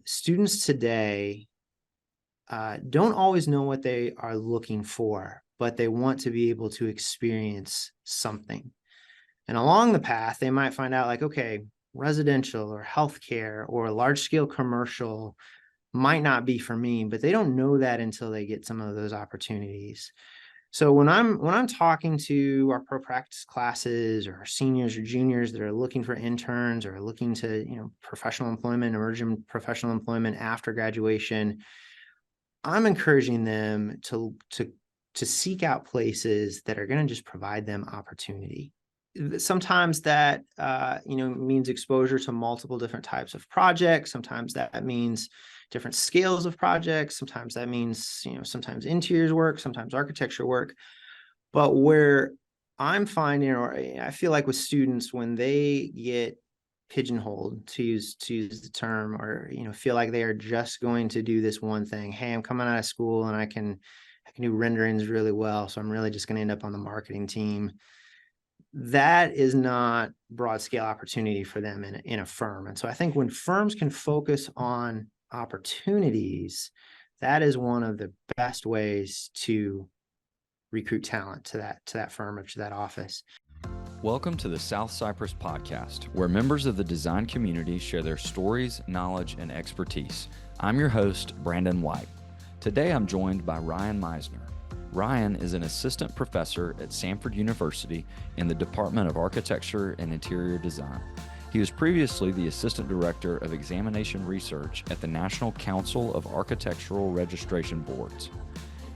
students today don't always know what they are looking for, but they want to be able to experience something. And along the path, they might find out like, okay, residential or healthcare or large scale commercial might not be for me, but they don't know that until they get some of those opportunities. So when I'm talking to our pro practice classes or our seniors or juniors that are looking for interns or looking to, professional employment, emerging professional employment after graduation, I'm encouraging them to seek out places that are going to just provide them opportunity. Sometimes that means exposure to multiple different types of projects. Sometimes that means different scales of projects. Sometimes that means sometimes interiors work, sometimes architecture work. But where I'm finding, or I feel like with students, when they get pigeonholed, to use the term, or feel like they are just going to do this one thing. Hey, I'm coming out of school and I can do renderings really well, so I'm really just going to end up on the marketing team. That is not broad scale opportunity for them in a firm. And so I think when firms can focus on opportunities, that is one of the best ways to recruit talent to that firm or to that office. Welcome to the South Cypress podcast, where members of the design community share their stories, knowledge, and expertise. I'm your host, Brandon White. Today I'm joined by Ryan Misner. Ryan is an assistant professor at Samford University in the Department of Architecture and Interior Design. He was previously the assistant director of examination research at the National Council of Architectural Registration Boards.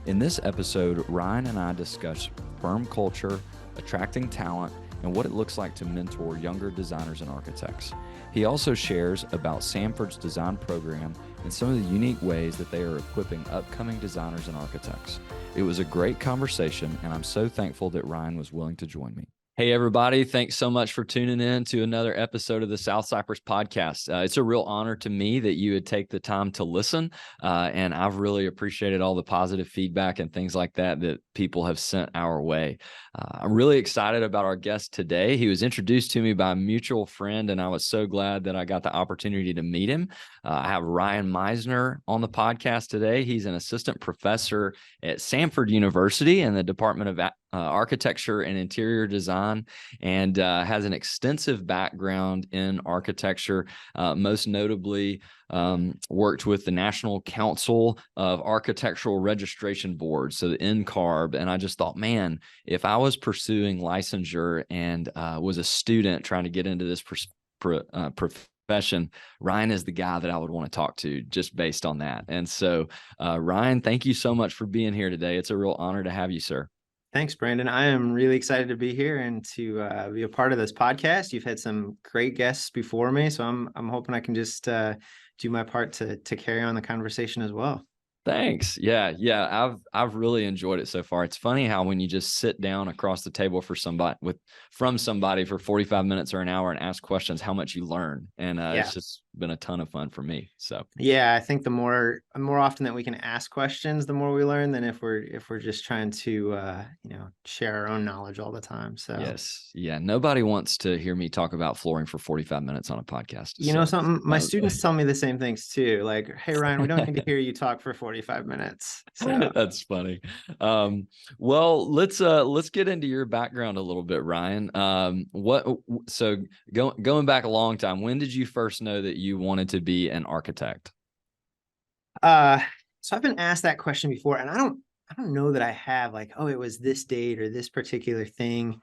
In this episode, Ryan and I discuss firm culture, attracting talent, and what it looks like to mentor younger designers and architects. He also shares about Samford's design program and some of the unique ways that they are equipping upcoming designers and architects. It was a great conversation, and I'm so thankful that Ryan was willing to join me. Hey, everybody. Thanks so much for tuning in to another episode of the South Cypress podcast. It's a real honor to me that you would take the time to listen, and I've really appreciated all the positive feedback and things like that people have sent our way. I'm really excited about our guest today. He was introduced to me by a mutual friend, and I was so glad that I got the opportunity to meet him. I have Ryan Misner on the podcast today. He's an assistant professor at Samford University in the Department of Architecture and Interior Design, and has an extensive background in architecture, most notably worked with the National Council of Architectural Registration Boards, so the NCARB. And I just thought, man, if I was pursuing licensure and was a student trying to get into this profession, Ryan is the guy that I would want to talk to just based on that. And so, Ryan, thank you so much for being here today. It's a real honor to have you, sir. Thanks, Brandon. I am really excited to be here and to be a part of this podcast. You've had some great guests before me, so I'm hoping I can just do my part to carry on the conversation as well. Thanks. Yeah. I've really enjoyed it so far. It's funny how when you just sit down across the table from somebody for 45 minutes or an hour and ask questions, how much you learn. And It's just been a ton of fun for me. So yeah, I think the more often that we can ask questions, the more we learn than if we're just trying to share our own knowledge all the time. So yes. Yeah. Nobody wants to hear me talk about flooring for 45 minutes on a podcast. Something, my students tell me the same things too. Like, hey, Ryan, we don't need to hear you talk for 45 minutes. So that's funny. Well, let's get into your background a little bit, Ryan. Going back a long time, when did you first know that you wanted to be an architect? So I've been asked that question before, and I don't know that I have like, oh, it was this date or this particular thing.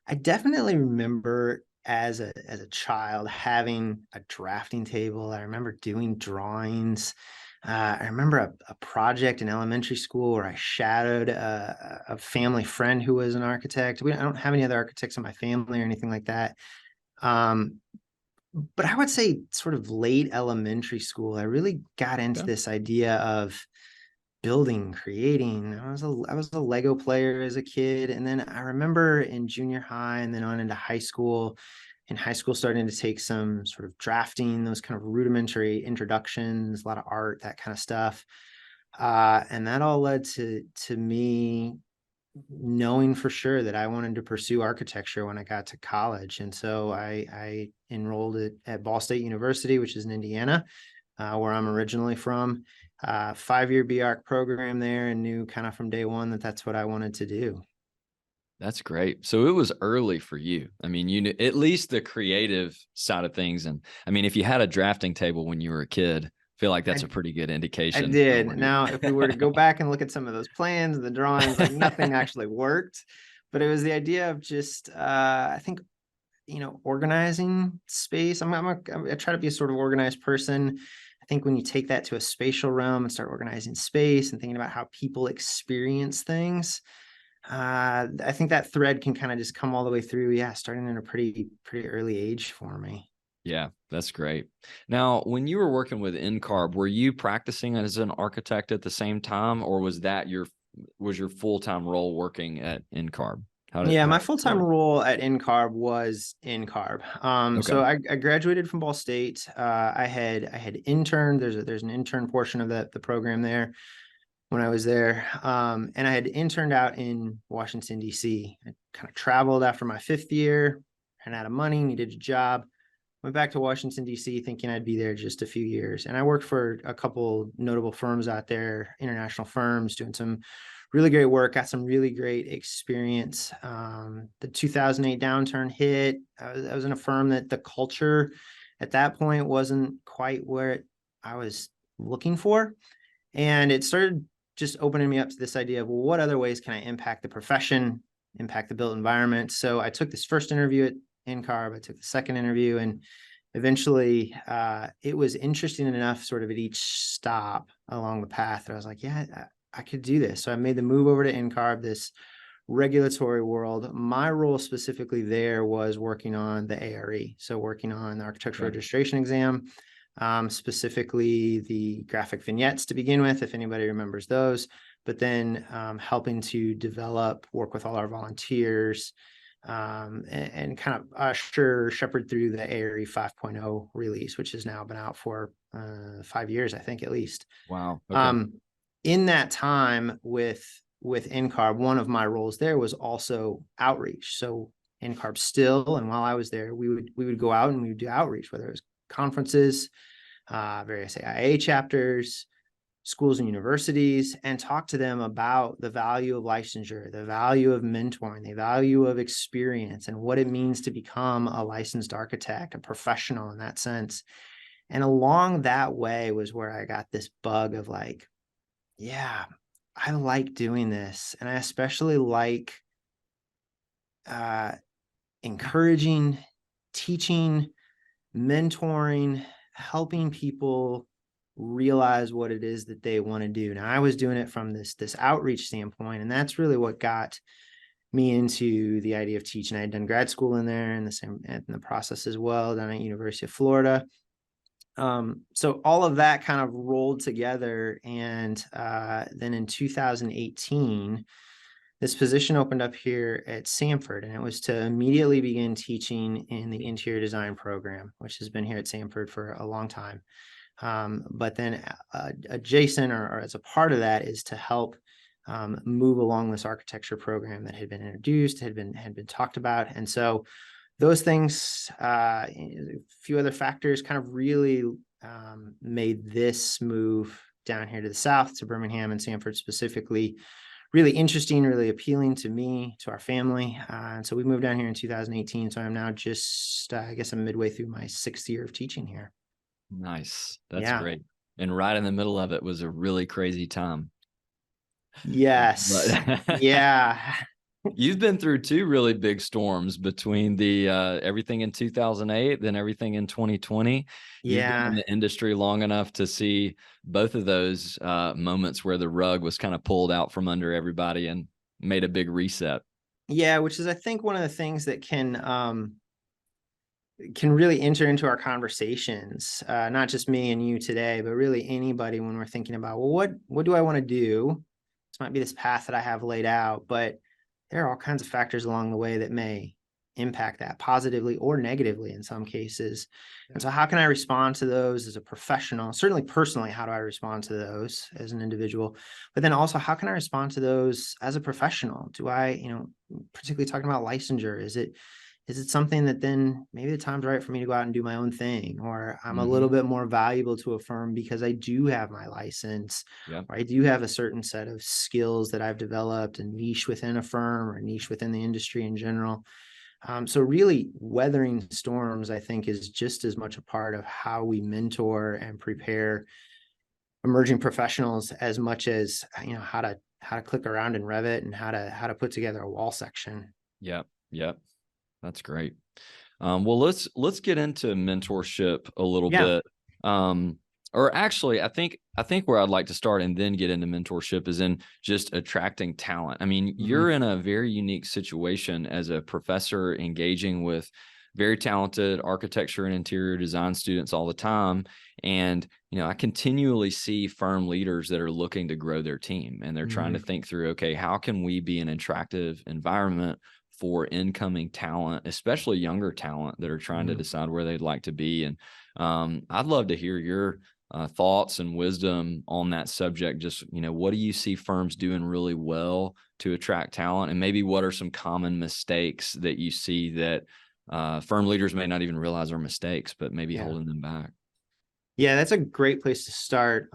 I definitely remember as a child having a drafting table. I remember doing drawings. I remember a project in elementary school where I shadowed a family friend who was an architect. I don't have any other architects in my family or anything like that. But I would say sort of late elementary school, I really got into this idea of building, creating. I was a Lego player as a kid. And then I remember in junior high and then on into high school, starting to take some sort of drafting, those kind of rudimentary introductions, a lot of art, that kind of stuff. And that all led to me knowing for sure that I wanted to pursue architecture when I got to college. And so I enrolled at Ball State University, which is in Indiana. where I'm originally from. 5-year BARC program there, and knew kind of from day one that that's what I wanted to do. That's great. So it was early for you. I mean, you knew at least the creative side of things. And I mean, if you had a drafting table when you were a kid, I feel like that's I, a pretty good I indication of did. where you. Now, if we were to go back and look at some of those plans and the drawings, like nothing actually worked, but it was the idea of just, I think, organizing space. I try to be a sort of organized person. I think when you take that to a spatial realm and start organizing space and thinking about how people experience things, I think that thread can kind of just come all the way through. Yeah, starting in a pretty early age for me. Yeah, that's great. Now, when you were working with NCARB, were you practicing as an architect at the same time, or was your full-time role working at NCARB? Yeah, How my did it full-time work? role at NCARB was NCARB. Okay. So I graduated from Ball State. I had interned. There's an intern portion of the program there when I was there. And I had interned out in Washington, D.C. I kind of traveled after my 5th year, ran out of money, needed a job. Went back to Washington, D.C., thinking I'd be there just a few years. And I worked for a couple notable firms out there, international firms, doing some really great work, got some really great experience. The 2008 downturn hit. I was in a firm that the culture at that point wasn't quite where I was looking for. And it started just opening me up to this idea of, well, what other ways can I impact the profession, impact the built environment? So I took this first interview at NCARB. I took the second interview, and eventually it was interesting enough sort of at each stop along the path that I was like, yeah, I could do this. So I made the move over to NCARB, this regulatory world. My role specifically there was working on the ARE. So working on the architectural Okay. registration exam, specifically the graphic vignettes to begin with, if anybody remembers those, but then helping to work with all our volunteers, and kind of shepherd through the ARE 5.0 release, which has now been out for 5 years, I think, at least. Wow. Okay. In that time with NCARB, one of my roles there was also outreach. So NCARB still, and while I was there, we would go out and we would do outreach, whether it was conferences, various AIA chapters, schools and universities, and talk to them about the value of licensure, the value of mentoring, the value of experience, and what it means to become a licensed architect, a professional in that sense. And along that way was where I got this bug of like, yeah, I like doing this. And I especially like encouraging, teaching, mentoring, helping people realize what it is that they want to do. Now, I was doing it from this outreach standpoint, and that's really what got me into the idea of teaching. I had done grad school in there in the process as well, down at University of Florida. So all of that kind of rolled together, and then in 2018, this position opened up here at Samford, and it was to immediately begin teaching in the interior design program, which has been here at Samford for a long time. But then adjacent or as a part of that is to help move along this architecture program that had been introduced, had been talked about. And so those things, a few other factors kind of really made this move down here to the south, to Birmingham and Samford specifically, really interesting, really appealing to me, to our family. And so we moved down here in 2018. So I'm now just, I guess I'm midway through my 6th year of teaching here. Nice. That's Yeah. great. And right in the middle of it was a really crazy time. Yes. But Yeah. you've been through 2 really big storms between the everything in 2008, then everything in 2020. You've been in Yeah. the industry long enough to see both of those moments where the rug was kind of pulled out from under everybody and made a big reset. Yeah. Which is, I think, one of the things that can really enter into our conversations, not just me and you today, but really anybody when we're thinking about, well, what do I want to do? This might be this path that I have laid out, but there are all kinds of factors along the way that may impact that positively or negatively in some cases. And so how can I respond to those as a professional? Certainly personally, how do I respond to those as an individual? But then also, how can I respond to those as a professional? Do I, particularly talking about licensure, is it something that then maybe the time's right for me to go out and do my own thing, or I'm a Mm-hmm. little bit more valuable to a firm because I do have my license, Yep. or I do have a certain set of skills that I've developed, a niche within a firm or a niche within the industry in general. So really weathering storms, I think, is just as much a part of how we mentor and prepare emerging professionals as much as, how to click around in Revit and how to put together a wall section. Yep. Yep. That's great. Well, let's get into mentorship a little Yeah. bit. Or actually, I think where I'd like to start and then get into mentorship is in just attracting talent. I mean, Mhm. you're in a very unique situation as a professor engaging with very talented architecture and interior design students all the time. And, I continually see firm leaders that are looking to grow their team, and they're trying to Mhm. think through, okay, how can we be an attractive environment for incoming talent, especially younger talent that are trying to Mhm. decide where they'd like to be. And I'd love to hear your thoughts and wisdom on that subject. Just, what do you see firms doing really well to attract talent? And maybe what are some common mistakes that you see that firm leaders may not even realize are mistakes, but maybe Yeah. holding them back? Yeah, that's a great place to start.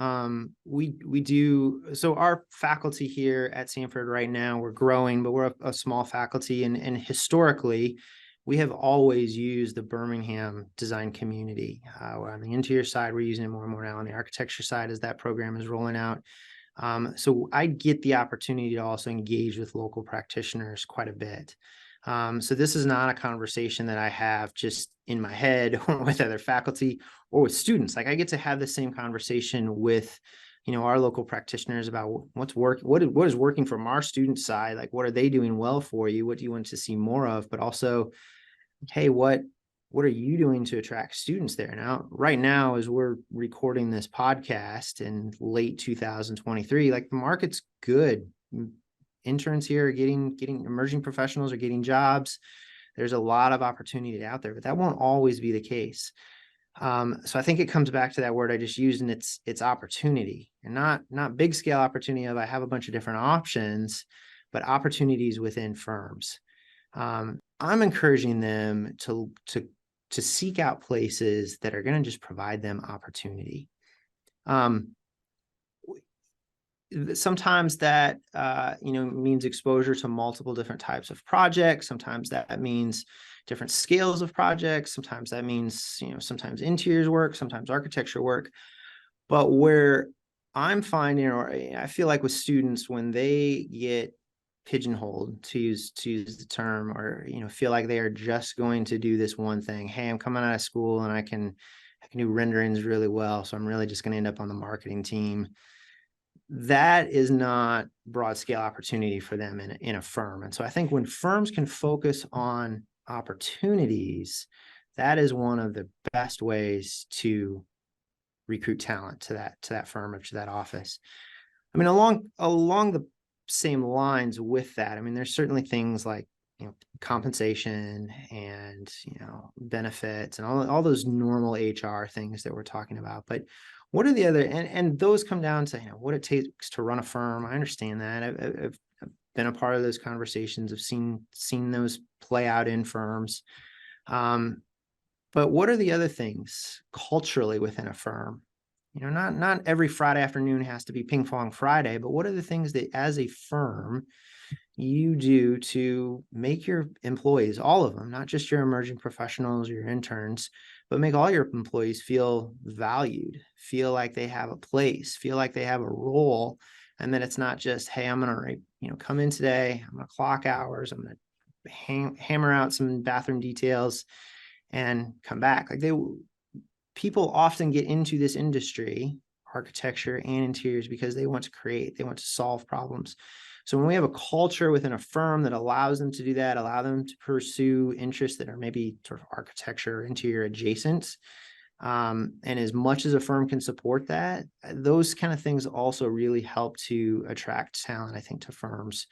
We do so our faculty here at Samford right now, we're growing, but we're a small faculty, and historically, we have always used the Birmingham design community. On the interior side, we're using it more and more now. On the architecture side, as that program is rolling out, so I get the opportunity to also engage with local practitioners quite a bit. So this is not a conversation that I have just in my head or with other faculty or with students. Like I get to have the same conversation with, our local practitioners about what is working from our student side. Like, what are they doing well for you? What do you want to see more of? But also, hey, what are you doing to attract students there? Now, right now, as we're recording this podcast in late 2023, like the market's good. Interns here are getting emerging professionals are getting jobs. There's a lot of opportunity out there, but that won't always be the case. So I think it comes back to that word I just used, and it's opportunity, and not big scale opportunity of I have a bunch of different options, but opportunities within firms. I'm encouraging them to seek out places that are going to just provide them opportunity. Um, Sometimes that means exposure to multiple different types of projects. Sometimes that means different scales of projects. Sometimes that means sometimes interiors work, sometimes architecture work. But where I'm finding, or I feel like with students, when they get pigeonholed, to use the term, or feel like they are just going to do this one thing. Hey, I'm coming out of school and I can do renderings really well, so I'm really just going to end up on the marketing team. That is not broad scale opportunity for them in a firm. And so I think when firms can focus on opportunities, that is one of the best ways to recruit talent to that firm or to that office. I mean, along the same lines with that, I mean, there's certainly things like compensation and benefits and all those normal HR things that we're talking about. But what are the other, and those come down to what it takes to run a firm. I understand that. I've been a part of those conversations. I've seen those play out in firms. But what are the other things culturally within a firm? Not every Friday afternoon has to be ping pong Friday, but what are the things that as a firm you do to make your employees, all of them, not just your emerging professionals or your interns, but make all your employees feel valued, feel like they have a place, feel like they have a role, and that it's not just, hey, I'm going to, come in today, I'm going to clock hours, I'm going to hammer out some bathroom details and come back. People often get into this industry, architecture and interiors, because they want to create, they want to solve problems. So when we have a culture within a firm that allows them to do that, allow them to pursue interests that are maybe sort of architecture or interior adjacent, and as much as a firm can support that, those kind of things also really help to attract talent, I think, to firms,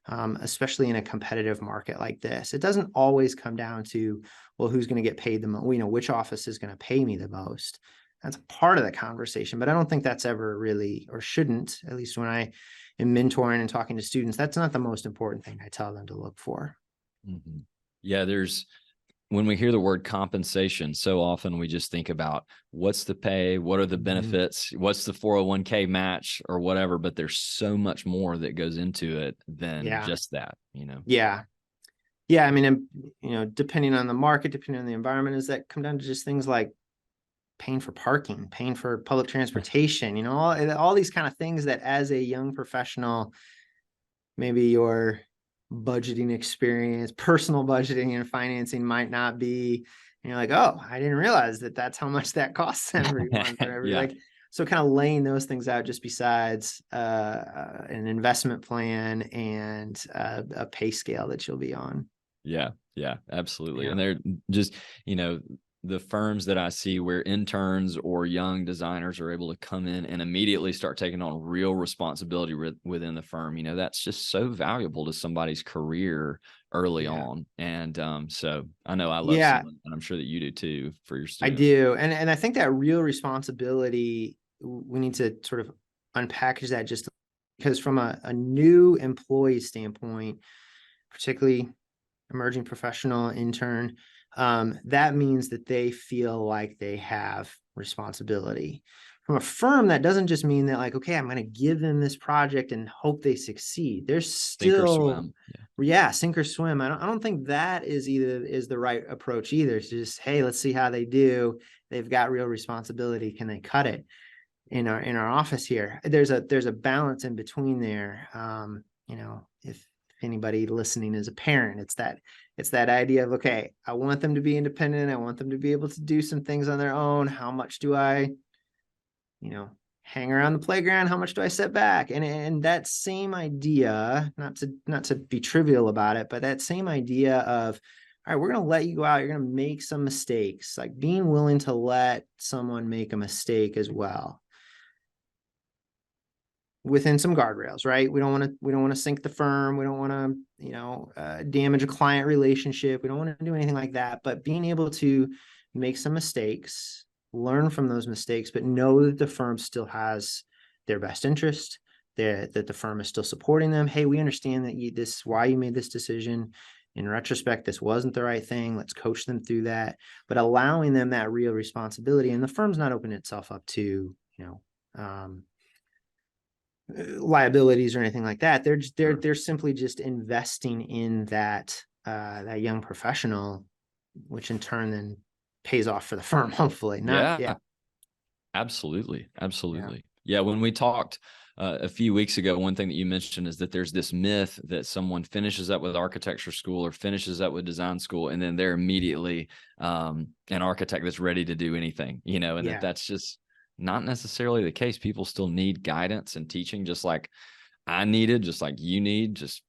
especially in a competitive market like this. It doesn't always come down to, well, who's going to get paid the most, which office is going to pay me the most. That's part of the conversation, but I don't think that's ever really, or shouldn't, at least when I am mentoring and talking to students, that's not the most important thing I tell them to look for. Mhm. Yeah, there's when we hear the word compensation, so often we just think about what's the pay, what are the benefits, what's the 401k match or whatever, but there's so much more that goes into it than just that, Yeah. Yeah. I mean, depending on the market, depending on the environment, does that come down to just things like paying for parking, paying for public transportation, all these kind of things that as a young professional, maybe your budgeting experience, personal budgeting and financing might not be, and you're like, oh, I didn't realize that that's how much that costs every month or every like, so kind of laying those things out just besides an investment plan and a pay scale that you'll be on. Yeah, absolutely. And they're just, the firms that I see where interns or young designers are able to come in and immediately start taking on real responsibility within the firm, that's just so valuable to somebody's career early on. And so I know I love seeing it, and I'm sure that you do too for your students. I do. And I think that real responsibility, we need to sort of unpackage that just because from a new employee standpoint, particularly emerging professional intern, that means that they feel like they have responsibility. From a firm, that doesn't just mean that like, okay, I'm going to give them this project and hope they succeed. There's still, sink or swim. I don't think that is the right approach either. It's just, hey, let's see how they do. They've got real responsibility. Can they cut it in our office here? There's a balance in between there. If anybody listening is a parent, it's that idea of, okay, I want them to be independent. I want them to be able to do some things on their own. How much do I, hang around the playground? How much do I set back? And that same idea, not to be trivial about it, but that same idea of, all right, we're going to let you go out. You're going to make some mistakes, like being willing to let someone make a mistake as well, within some guardrails, right? We don't want to sink the firm. We don't want to, damage a client relationship. We don't want to do anything like that, but being able to make some mistakes, learn from those mistakes, but know that the firm still has their best interest, that the firm is still supporting them. Hey, we understand that this is why you made this decision. In retrospect, this wasn't the right thing. Let's coach them through that, but allowing them that real responsibility. And the firm's not opening itself up to, liabilities or anything like that. They're simply just investing in that young professional, which in turn then pays off for the firm, hopefully. Absolutely. Yeah, when we talked a few weeks ago, one thing that you mentioned is that there's this myth that someone finishes up with architecture school or finishes up with design school, and then they're immediately an architect that's ready to do anything, and that's just not necessarily the case. People still need guidance and teaching, just like I needed, just like you need, just,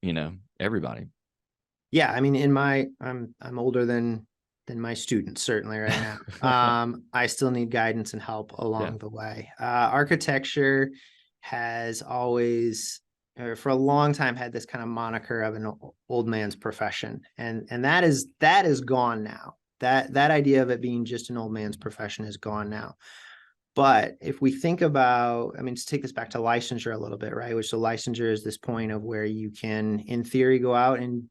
everybody. Yeah. I mean, I'm older than my students, certainly right now. I still need guidance and help along the way. Architecture has always, or for a long time, had this kind of moniker of an old man's profession. And that is gone now. That idea of it being just an old man's profession is gone now. But if we think about, to take this back to licensure a little bit, right? Which, so licensure is this point of where you can, in theory, go out and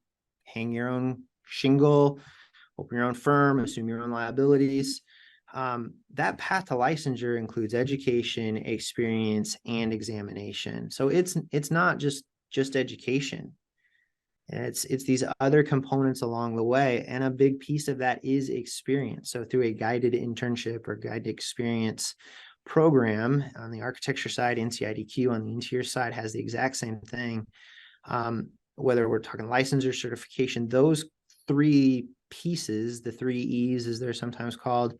hang your own shingle, open your own firm, assume your own liabilities. That path to licensure includes education, experience, and examination. So it's not just education. It's these other components along the way. And a big piece of that is experience. So through a guided internship or guided experience program on the architecture side, NCIDQ on the interior side has the exact same thing. Whether we're talking licensure, certification, those three pieces, the 3 E's as they're sometimes called,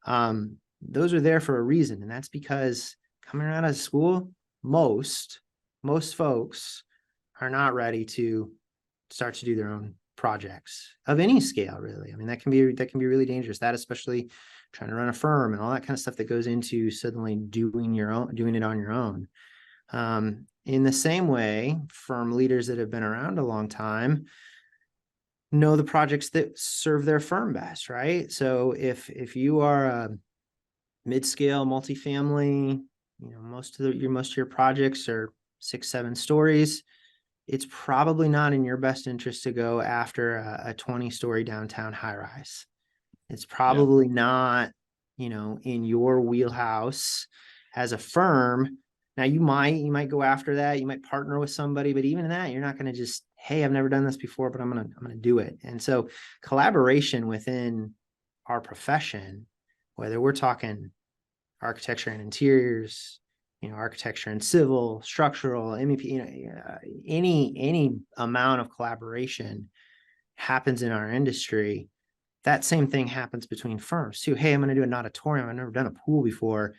those are there for a reason. And that's because coming out of school, most folks are not ready to start to do their own projects of any scale, really. That can be really dangerous. That, especially trying to run a firm and all that kind of stuff that goes into suddenly doing it on your own. In the same way, firm leaders that have been around a long time know the projects that serve their firm best, right? So if you are a mid-scale multifamily, most of your projects are 6-7 stories, it's probably not in your best interest to go after a 20-story downtown high-rise. It's Yeah. probably not, in your wheelhouse as a firm. Now you might go after that. You might partner with somebody, but even in that, you're not going to just, hey, I've never done this before, but I'm going to do it. And so collaboration within our profession, whether we're talking architecture and interiors, architecture and civil, structural, MEP, any amount of collaboration happens in our industry. That same thing happens between firms too. Hey, I'm going to do an auditorium. I've never done a pool before.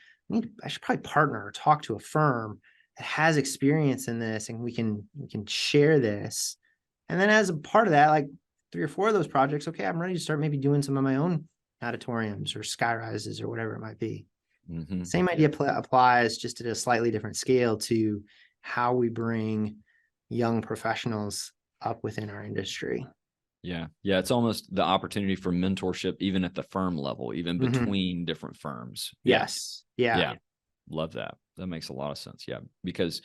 I should probably partner or talk to a firm that has experience in this, and we can share this. And then as a part of that, like 3 or 4 of those projects, okay, I'm ready to start maybe doing some of my own auditoriums or sky rises or whatever it might be. Mm-hmm. Same idea applies, just at a slightly different scale, to how we bring young professionals up within our industry. Yeah. Yeah. It's almost the opportunity for mentorship, even at the firm level, even Mm-hmm. between different firms. Yeah. Yes. Yeah. Yeah. Love that. That makes a lot of sense. Yeah. Because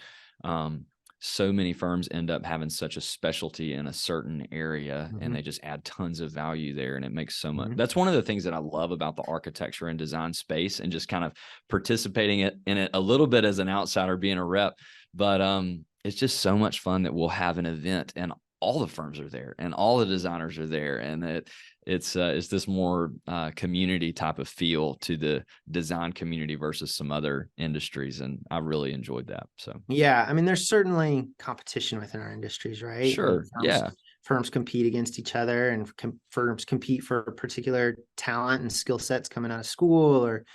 so many firms end up having such a specialty in a certain area, Mm-hmm. and they just add tons of value there. And it makes so much. Mm-hmm. That's one of the things that I love about the architecture and design space, and just kind of participating in it a little bit as an outsider, being a rep. But it's just so much fun that we'll have an event and all the firms are there and all the designers are there, and it's this more community type of feel to the design community versus some other industries, and I really enjoyed that. So Yeah, I mean, there's certainly competition within our industries, right? I mean, sure, yeah, firms compete against each other, and firms compete for particular talent and skill sets coming out of school, or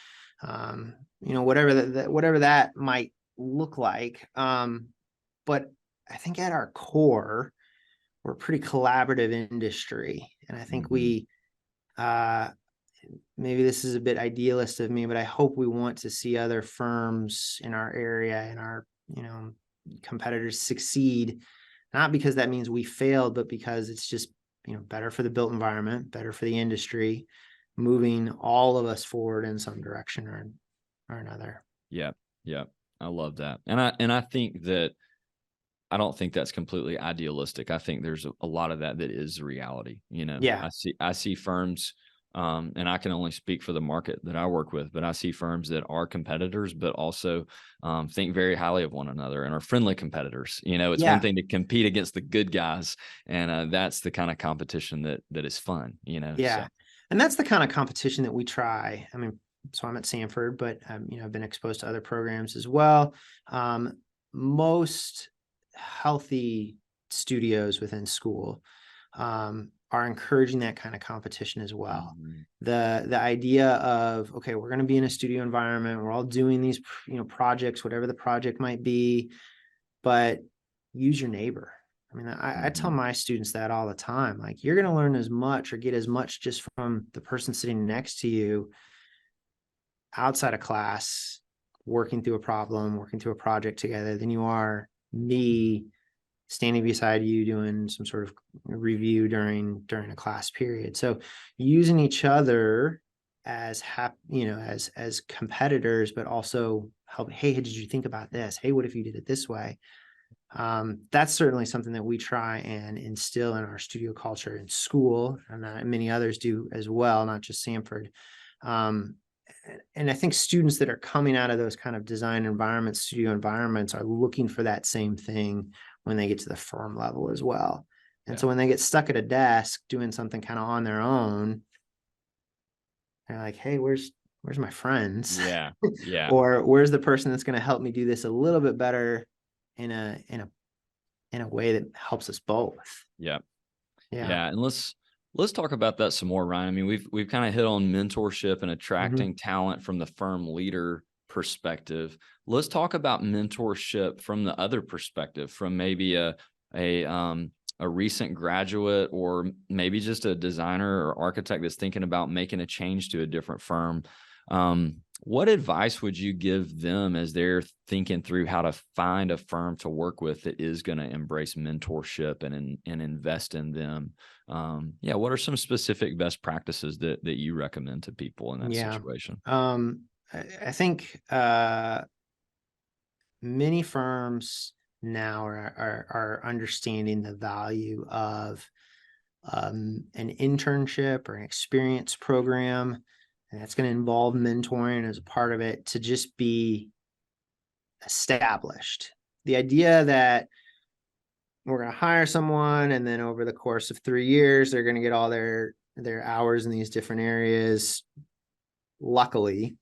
whatever that might look like. But I think at our core, we're a pretty collaborative industry, and I think mm-hmm. uh, maybe this is a bit idealist of me, but I hope we want to see other firms in our area and our, competitors succeed, not because that means we failed, but because it's just, better for the built environment, better for the industry, moving all of us forward in some direction or another. Yeah, yeah, I love that, and I think that I don't think that's completely idealistic. I think there's a lot of that is reality. Yeah. I see firms, and I can only speak for the market that I work with, but I see firms that are competitors, but also think very highly of one another and are friendly competitors. It's one Yeah. thing to compete against the good guys, and that's the kind of competition that is fun. Yeah. So And that's the kind of competition that we try. I mean, so I'm at Samford, but I've been exposed to other programs as well. Most healthy studios within school are encouraging that kind of competition as well. mhm. The idea of, okay, we're going to be in a studio environment, we're all doing these projects, whatever the project might be, but use your neighbor. I mean, I tell Mhm. my students that all the time. Like, you're going to learn as much or get as much just from the person sitting next to you outside of class, working through a problem, working through a project together, than you are me standing beside you doing some sort of review during a class period. So using each other as as competitors, but also help. Hey, did you think about this? Hey, what if you did it this way? That's certainly something that we try and instill in our studio culture in school, and many others do as well, not just Samford. Um, and I think students that are coming out of those kind of design environments, studio environments, are looking for that same thing when they get to the firm level as well. And Yeah. so when they get stuck at a desk doing something kind of on their own, they're like, hey, where's my friends? Yeah. Yeah. Or where's the person that's going to help me do this a little bit better in a way that helps us both? Yeah. Yeah. Yeah, and let's talk about that some more, Ryan. I mean, we've kind of hit on mentorship and Mm-hmm. attracting talent from the firm leader perspective. Let's talk about mentorship from the other perspective, from maybe a recent graduate, or maybe just a designer or architect that's thinking about making a change to a different firm. What advice would you give them as they're thinking through how to find a firm to work with that is going to embrace mentorship and invest in them? Yeah, what are some specific best practices that you recommend to people in that Yeah. situation? I think many firms now are understanding the value of an internship or an experience program, and that's going to involve mentoring as a part of it to just be established. The idea that we're going to hire someone and then over the course of 3 years, they're going to get all their hours in these different areas. Luckily,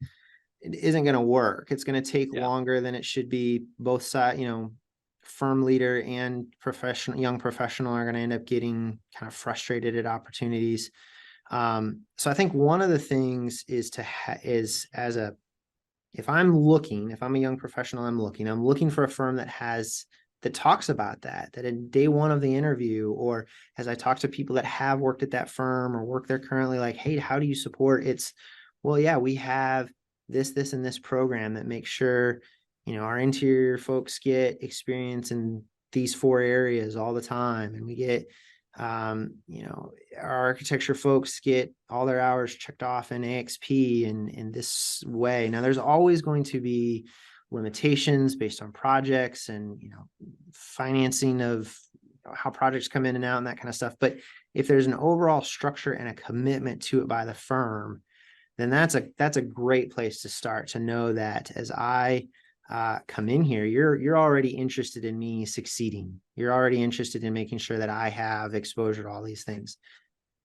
it isn't going to work. It's going to take longer than it should be. Both sides, firm leader and young professional are going to end up getting kind of frustrated at opportunities. So I think one of the things is if I'm a young professional, I'm looking for a firm that talks about that in day one of the interview, or as I talk to people that have worked at that firm or work there currently, like, hey, how do you support? It's, well, yeah, we have this, and this program that makes sure, our interior folks get experience in these 4 areas all the time. And we get, our architecture folks get all their hours checked off in AXP in this way. Now, there's always going to be limitations based on projects and, financing of how projects come in and out and that kind of stuff. But if there's an overall structure and a commitment to it by the firm, then that's a great place to start, to know that as I come in here, you're already interested in me succeeding. You're already interested in making sure that I have exposure to all these things.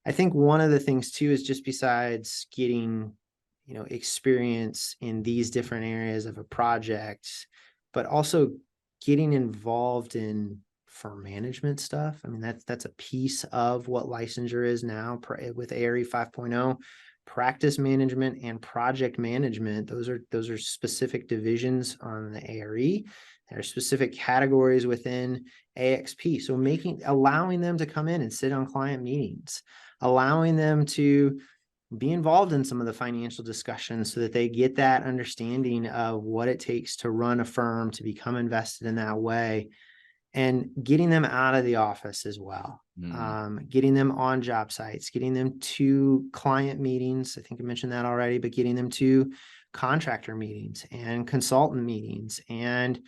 I think one of the things too is just besides getting, experience in these different areas of a project, but also getting involved in firm management stuff. I mean, that's a piece of what licensure is now with ARE 5.0. Practice management and project management. Those are specific divisions on the ARE. There are specific categories within AXP. So allowing them to come in and sit on client meetings, allowing them to be involved in some of the financial discussions so that they get that understanding of what it takes to run a firm, to become invested in that way, and getting them out of the office as well. Getting them on job sites, getting them to client meetings. I think I mentioned that already, but getting them to contractor meetings and consultant meetings and,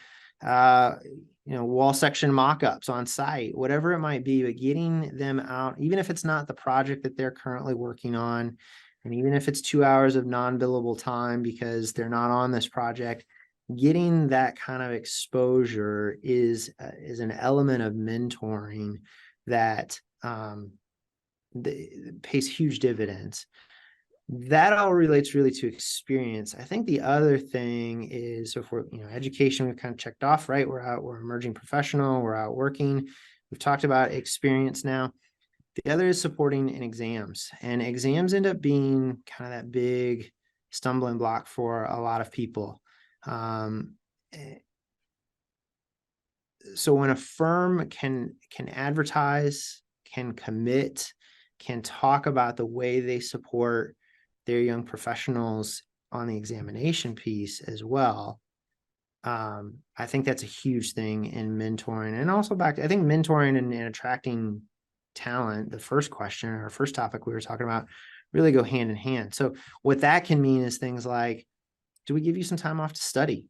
wall section mock-ups on site, whatever it might be, but getting them out, even if it's not the project that they're currently working on, and even if it's 2 hours of non-billable time because they're not on this project, getting that kind of exposure is an element of mentoring that pays huge dividends. That all relates really to experience. I think the other thing is, if we're, education, we've kind of checked off, right? We're emerging professional, we're out working. We've talked about experience now. The other is supporting in exams, and exams end up being kind of that big stumbling block for a lot of people. So when a firm can advertise, can commit, can talk about the way they support their young professionals on the examination piece as well, I think that's a huge thing in mentoring. And also I think mentoring and attracting talent, the first question or first topic we were talking about, really go hand in hand. So what that can mean is things like, do we give you some time off to study?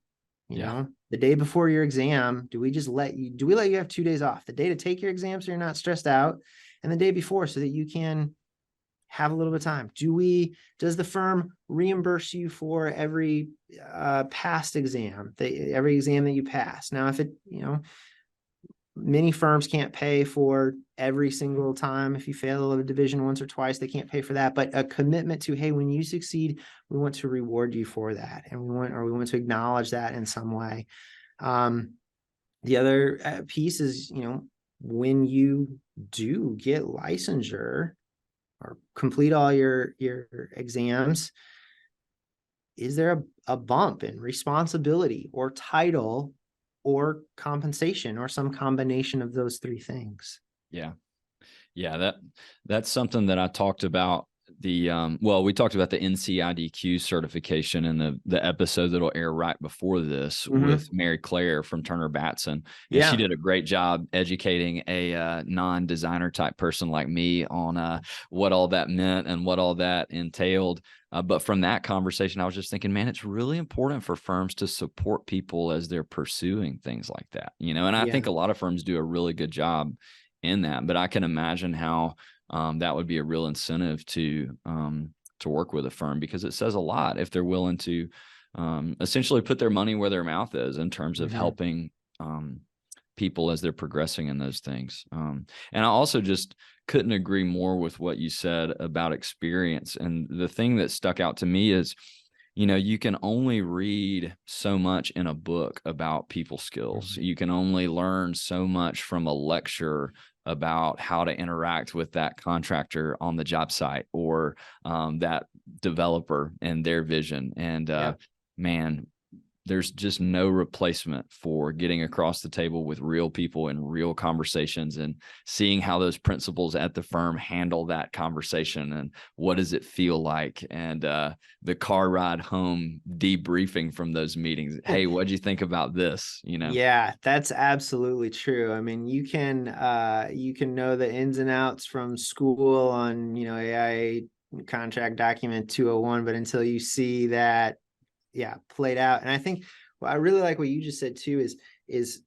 The day before your exam, do we let you have 2 days off, the day to take your exam so you're not stressed out, and the day before so that you can have a little bit of time? Does the firm reimburse you for every past exam, every exam that you pass? Now, if many firms can't pay for every single time. If you fail a division once or twice, they can't pay for that. But a commitment to, hey, when you succeed, we want to reward you for that, and we want to acknowledge that in some way. The other piece is, when you do get licensure or complete all your exams, is there a bump in responsibility or title or compensation or some combination of those 3 things? Yeah. That's something that I talked about. We talked about the NCIDQ certification in the episode that'll air right before this with Mary Claire from Turner Batson. And she did a great job educating a non-designer type person like me on what all that meant and what all that entailed. But from that conversation, I was just thinking, man, it's really important for firms to support people as they're pursuing things like that, and I think a lot of firms do a really good job in that, but I can imagine how that would be a real incentive to work with a firm, because it says a lot if they're willing to essentially put their money where their mouth is in terms of helping people as they're progressing in those things. And I also just couldn't agree more with what you said about experience. And the thing that stuck out to me is, you can only read so much in a book about people skills. You can only learn so much from a lecture about how to interact with that contractor on the job site, or that developer and their vision. And man, there's just no replacement for getting across the table with real people and real conversations, and seeing how those principals at the firm handle that conversation, and what does it feel like, and the car ride home debriefing from those meetings. Hey, what'd you think about this? Yeah, that's absolutely true. I mean, you can know the ins and outs from school on, AI contract document 201, but until you see that played out. And I think I really like what you just said too, is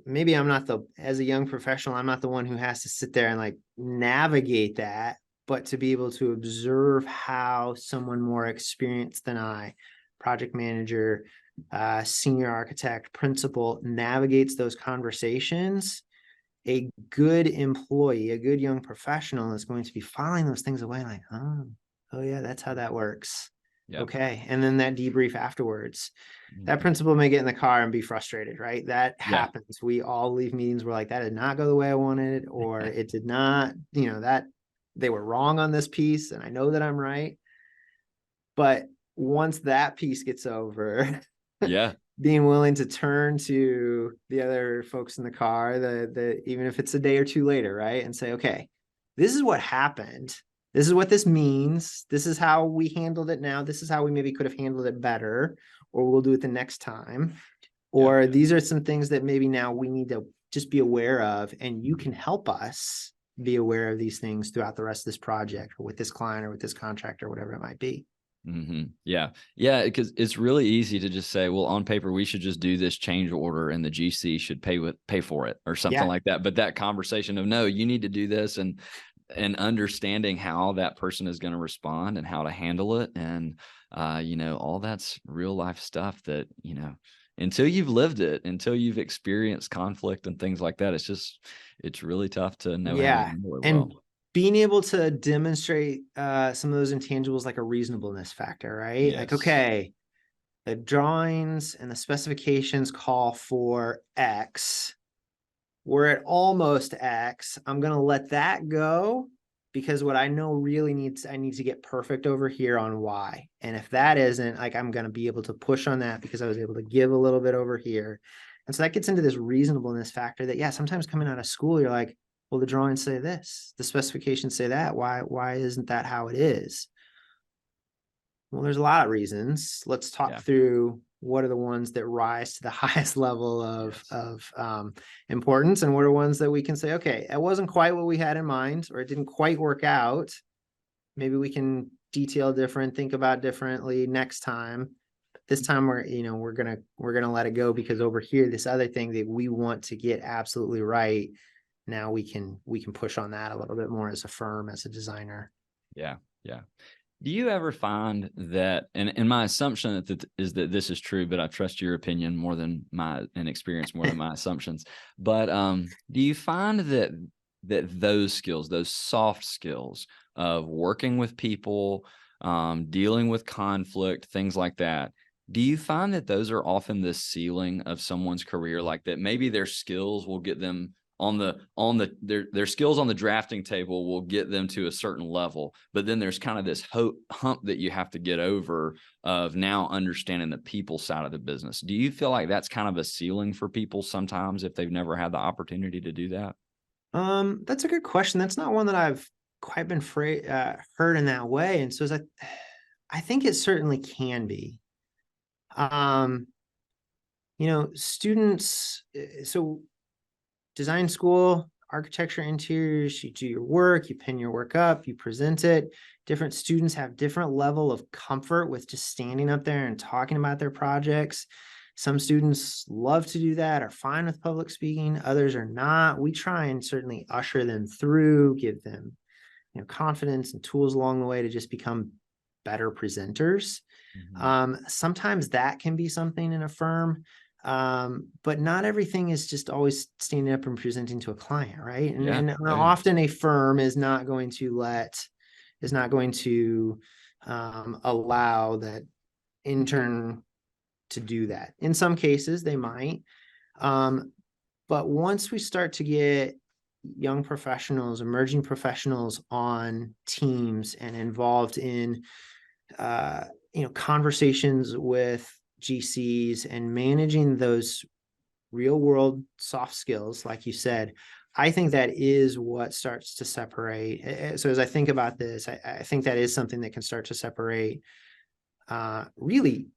maybe I'm not as a young professional, I'm not the one who has to sit there and like navigate that, but to be able to observe how someone more experienced than I, project manager, senior architect, principal, navigates those conversations. A good employee, a good young professional is going to be filing those things away like, oh yeah, that's how that works. Yep. Okay. And then that debrief afterwards, that principal may get in the car and be frustrated, right? That happens. We all leave meetings where like, that did not go the way I wanted, or it did not, that they were wrong on this piece. And I know that I'm right. But once that piece gets over, being willing to turn to the other folks in the car, even if it's a day or two later, right? And say, okay, this is what happened. This is what this means. This is how we handled it now. This is how we maybe could have handled it better, or we'll do it the next time. Or these are some things that maybe now we need to just be aware of, and you can help us be aware of these things throughout the rest of this project, or with this client, or with this contractor, or whatever it might be. Yeah. Because it's really easy to just say, well, on paper, we should just do this change order and the GC should pay for it, or something like that. But that conversation of, no, you need to do this, and understanding how that person is going to respond and how to handle it. And, all that's real life stuff that, until you've lived it, until you've experienced conflict and things like that, it's really tough to know how to handle it well. Being able to demonstrate some of those intangibles, like a reasonableness factor, right? Yes. Like, okay, the drawings and the specifications call for X. We're at almost X. I'm going to let that go, because what I know really I need to get perfect over here on Y. And if that isn't, like, I'm going to be able to push on that because I was able to give a little bit over here. And so that gets into this reasonableness factor that, sometimes coming out of school, you're like, well, the drawings say this, the specifications say that. Why isn't that how it is? Well, there's a lot of reasons. Let's talk through what are the ones that rise to the highest level of importance, and what are ones that we can say, okay, it wasn't quite what we had in mind, or it didn't quite work out. Maybe we can detail different, think about differently next time. This time we're gonna let it go, because over here, this other thing that we want to get absolutely right, now we can push on that a little bit more as a firm, as a designer. Yeah. Do you ever find that, and my assumption is that this is true, but I trust your opinion more than and experience more than my assumptions. But do you find that those skills, those soft skills of working with people, dealing with conflict, things like that, do you find that those are often the ceiling of someone's career? Like that maybe their skills will get them their skills on the drafting table will get them to a certain level, but then there's kind of this hump that you have to get over of now understanding the people side of the business. Do you feel like that's kind of a ceiling for people sometimes if they've never had the opportunity to do that? That's a good question. That's not one that I've quite been heard in that way. And so I think it certainly can be. Students, so design school, architecture, interiors, you do your work, you pin your work up, you present it. Different students have different level of comfort with just standing up there and talking about their projects. Some students love to do that, are fine with public speaking. Others are not. We try and certainly usher them through, give them confidence and tools along the way to just become better presenters. Sometimes that can be something in a firm, but not everything is just always standing up and presenting to a client, right? And often a firm is not going to allow that intern to do that. In some cases, they might. But once we start to get young professionals, emerging professionals on teams and involved in, conversations with GCs and managing those real world soft skills, like you said, I think that is what starts to separate. So as I think about this, I think that is something that can start to separate really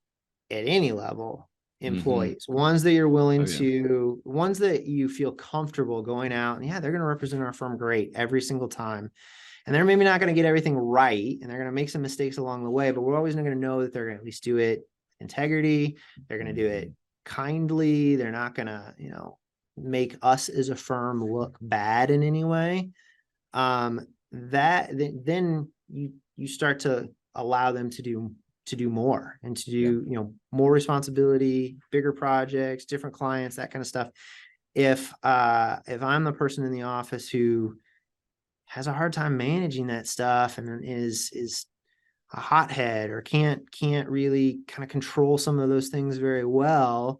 at any level employees, ones that you're willing to, ones that you feel comfortable going out and they're going to represent our firm great every single time. And they're maybe not going to get everything right, and they're going to make some mistakes along the way, but we're always going to know that they're going to at least do it with integrity. They're going to do it kindly. They're not going to, make us as a firm look bad in any way. Then you start to allow them to do more and to do, more responsibility, bigger projects, different clients, that kind of stuff. If I'm the person in the office who has a hard time managing that stuff and is a hothead or can't really kind of control some of those things very well,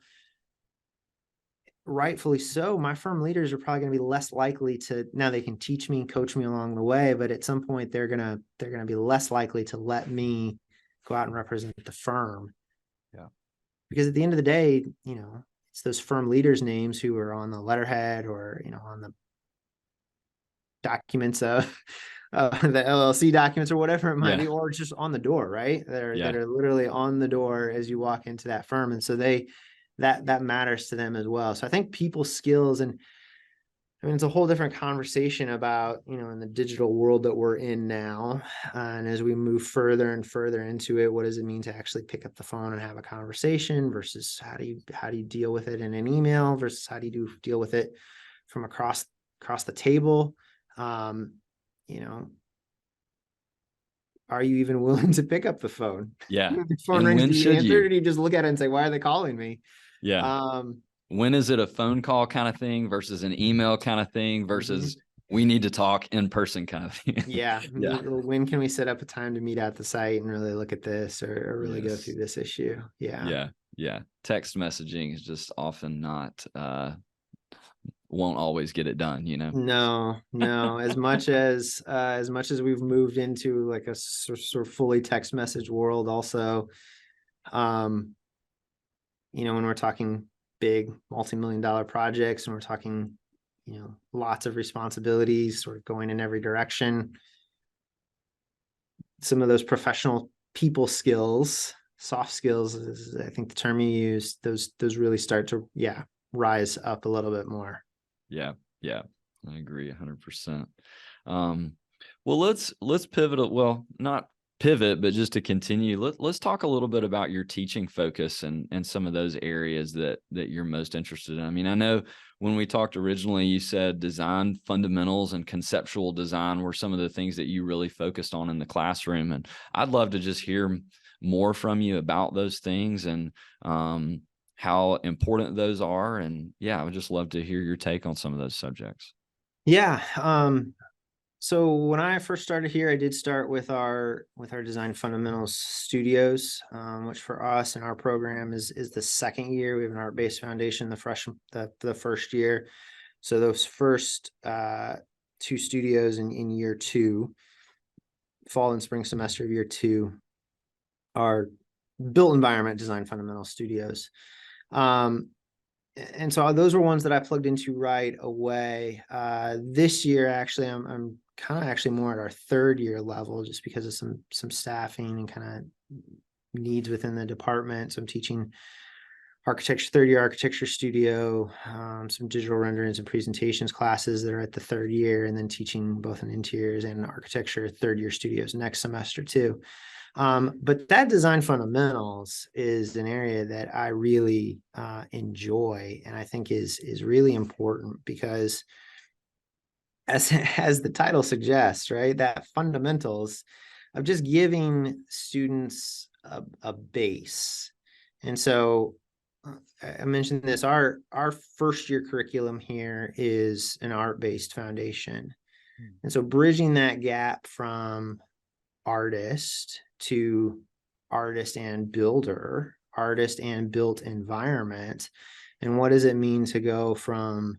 rightfully so, my firm leaders are probably going to be less likely to, now they can teach me and coach me along the way, but at some point they're going to be less likely to let me go out and represent the firm. Yeah. Because at the end of the day, it's those firm leaders' names who are on the letterhead or, on the documents of the LLC documents or whatever it might be, or just on the door, right? That are literally on the door as you walk into that firm. And so that matters to them as well. So I think people skills, and I mean, it's a whole different conversation about, in the digital world that we're in now. And as we move further and further into it, what does it mean to actually pick up the phone and have a conversation versus how do you deal with it in an email versus how do you deal with it from across the table? Are you even willing to pick up the phone? Yeah. The phone rings, do you answer, or do you just look at it and say, why are they calling me? Yeah. When is it a phone call kind of thing versus an email kind of thing versus we need to talk in person kind of thing? Yeah. When can we set up a time to meet at the site and really look at this or really go through this issue? Yeah. Text messaging is just often not won't always get it done, No. As much as we've moved into like a sort of fully text message world also, when we're talking big multi-million-dollar projects and we're talking, lots of responsibilities sort of going in every direction, some of those professional people skills, soft skills is, I think the term you used, those really start to rise up a little bit more. Yeah, I agree 100%. Well, let's pivot. Well, not pivot, but just to continue, let's talk a little bit about your teaching focus and some of those areas that you're most interested in. I mean, I know when we talked originally, you said design fundamentals and conceptual design were some of the things that you really focused on in the classroom. And I'd love to just hear more from you about those things and how important those are. And I would just love to hear your take on some of those subjects. Yeah. So when I first started here, I did start with our design fundamentals studios, which for us in our program is the second year. We have an art-based foundation, the first year. So those first two studios in year two, fall and spring semester of year two, are built environment design fundamental studios. And so those were ones that I plugged into right away. This year, actually, I'm kind of actually more at our third year level just because of some staffing and kind of needs within the department. So I'm teaching third year architecture studio, some digital renderings and presentations classes that are at the third year, and then teaching both in interiors and architecture third year studios next semester too. But that design fundamentals is an area that I really enjoy and I think is really important because as the title suggests, right? That fundamentals of just giving students a base. And so I mentioned this, our first year curriculum here is an art-based foundation. And so bridging that gap from artist to artist and builder, artist and built environment. And what does it mean to go from,